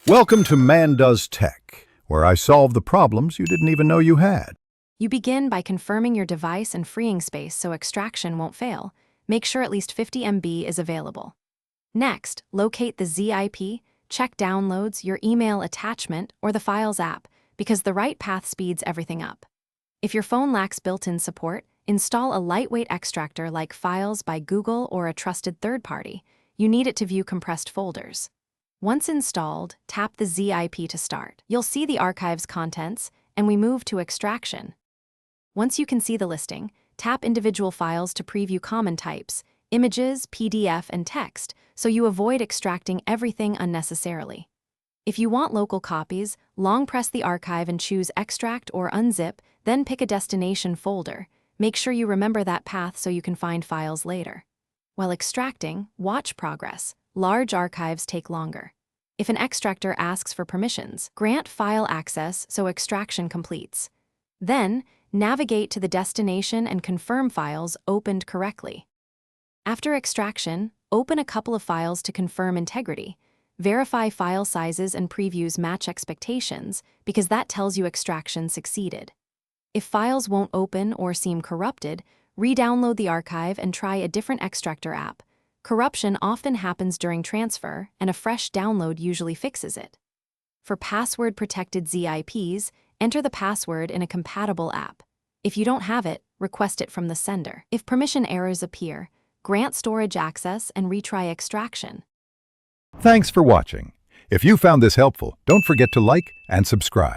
Welcome to Man Does Tech, where I solve the problems you didn't even know you had. You begin by confirming your device and freeing space so extraction won't fail. Make sure at least 50 MB is available. Next, locate the ZIP, check downloads, your email attachment, or the Files app, because the right path speeds everything up. If your phone lacks built-in support, install a lightweight extractor like Files by Google or a trusted third party. You need it to view compressed folders. Once installed, tap the ZIP to start. You'll see the archive's contents, and we move to extraction. Once you can see the listing, tap individual files to preview common types, images, PDF, and text, so you avoid extracting everything unnecessarily. If you want local copies, long press the archive and choose Extract or Unzip, then pick a destination folder. Make sure you remember that path so you can find files later. While extracting, watch progress. Large archives take longer. If an extractor asks for permissions, grant file access so extraction completes. Then, navigate to the destination and confirm files opened correctly. After extraction, open a couple of files to confirm integrity. Verify file sizes and previews match expectations, because that tells you extraction succeeded. If files won't open or seem corrupted, re-download the archive and try a different extractor app. Corruption often happens during transfer, and a fresh download usually fixes it. For password-protected ZIPs, enter the password in a compatible app. If you don't have it, request it from the sender. If permission errors appear, grant storage access and retry extraction. Thanks for watching. If you found this helpful, don't forget to like and subscribe.